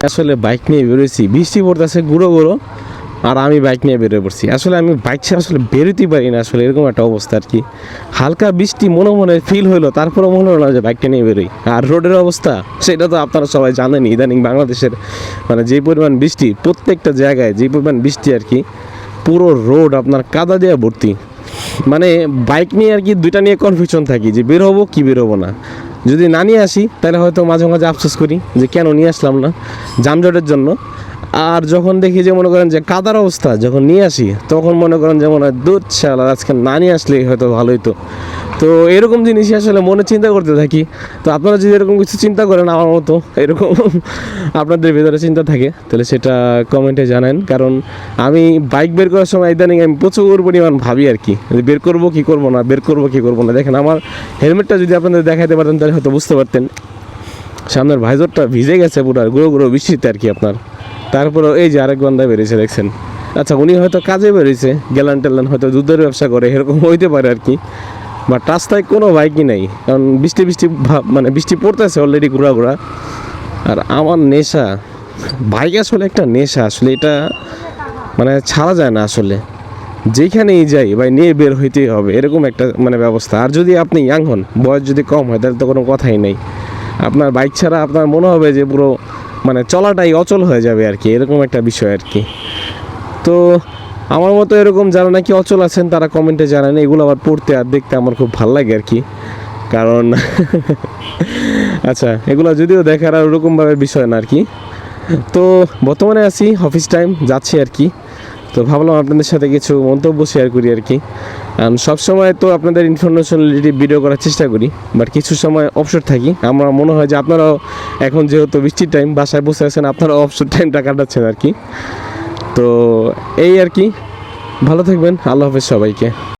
আসলে বাইক নিয়ে বেরোইছি, বৃষ্টি পড়তেছে গুঁড়ো গুঁড়ো, আর আমি বাইক নিয়ে বেরোয় পড়ছি। আসলে আমি বাইক ছাড়া আসলে বেরোতেই পারি না, আসলে এরকম একটা অবস্থা আর কি। হালকা বৃষ্টি মনে মনে ফিল হইলো, তারপরে মনে হলো না যে বাইকটা নিয়ে বেরোই। আর রোডের অবস্থা সেটা তো আপনারা সবাই জানেনই, ইদানিং বাংলাদেশের মানে যে পরিমাণ বৃষ্টি, প্রত্যেকটা জায়গায় যে পরিমাণ বৃষ্টি আর কি, পুরো রোড আপনার কাদা দিয়ে ভর্তি। মানে বাইক নিয়ে আর কি দুইটা নিয়ে কনফিউশন থাকি যে বের হবো কি বের হবো না। যদি না নিয়ে আসি তাহলে হয়তো মাঝে মাঝে আফসোস করি যে কেন নিয়ে আসলাম না, যানজটের জন্য। আর যখন দেখি যে মনে করেন যে কাদার অবস্থা, যখন নিয়ে আসি তখন মনে করেন যে মনে হয় দুধ শালা আজকে না নিয়ে আসলেই হয়তো ভালোই তো। তো এরকম জিনিসই আসলে মনে চিন্তা করতে থাকি। তো আপনারা যদি এরকম কিছু চিন্তা করেন আমার মতো, এরকম আপনাদের ভিতরে চিন্তা থাকে, তাহলে সেটা কমেন্টে জানান। কারণ আমি বাইক বের করার সময় ইদানিং আমি প্রচুর পরিমাণ ভাবি আর কি, বের করবো কি করবো না, বের করবো কি করবো না। দেখেন আমার হেলমেটটা যদি আপনাদের দেখাতে পারতেন তাহলে হয়তো বুঝতে পারতেন, সামনের ভাইজরটা ভিজে গেছে পুরো গুঁড়ো গুঁড়ো বৃষ্টিতে আর কি আপনার। তারপরে এই যে আরেক বান্দা বেরিয়েছে দেখছেন, আচ্ছা উনি হয়তো কাজে বেরিয়েছে, গেলান টেলান হয়তো দুধের ব্যবসা করে, এরকম হইতে পারে আর কি। বাট রাস্তায় কোনো বাইকই নাই, কারণ বৃষ্টি বৃষ্টি মানে বৃষ্টি পড়তেছে অলরেডি ঘোরা ঘোরা। আর আমার নেশা বাইক, আসলে একটা নেশা, আসলে এটা মানে ছাড়া যায় না আসলে। যেখানেই যাই ভাই নিয়ে বের হইতেই হবে, এরকম একটা মানে ব্যবস্থা। আর যদি আপনি ইয়াং হন, বয়স যদি কম হয়, তাহলে তো কোনো কথাই নেই। আপনার বাইক ছাড়া আপনার মনে হবে যে পুরো মানে চলাটাই অচল হয়ে যাবে আর কি, এরকম একটা বিষয় আর কি। তো আমার মতো এরকম যারা নাকি অচল আছেন তারা কমেন্টে জানান, এগুলো আবার পড়তে আর দেখতে আমার খুব ভালো লাগে আর কি। কারণ আচ্ছা এগুলো যদিও দেখার আর ওরকমভাবে বিষয় না আর কি। তো বর্তমানে আছি অফিস টাইম, যাচ্ছি আর কি। তো ভাবলাম আপনাদের সাথে কিছু মন্তব্য শেয়ার করি আর কি। সবসময় তো আপনাদের ইনফরমেশন রিলেটেড ভিডিও করার চেষ্টা করি, বাট কিছু সময় অবসর থাকি। আমার মনে হয় যে আপনারাও এখন যেহেতু বৃষ্টির টাইম, বাসায় বসে আছেন, আপনারাও অবসর টাইমটা কাটাচ্ছেন আর কি। তো এই আর কি, ভালো থাকবেন, আল্লাহ হাফেজ সবাইকে।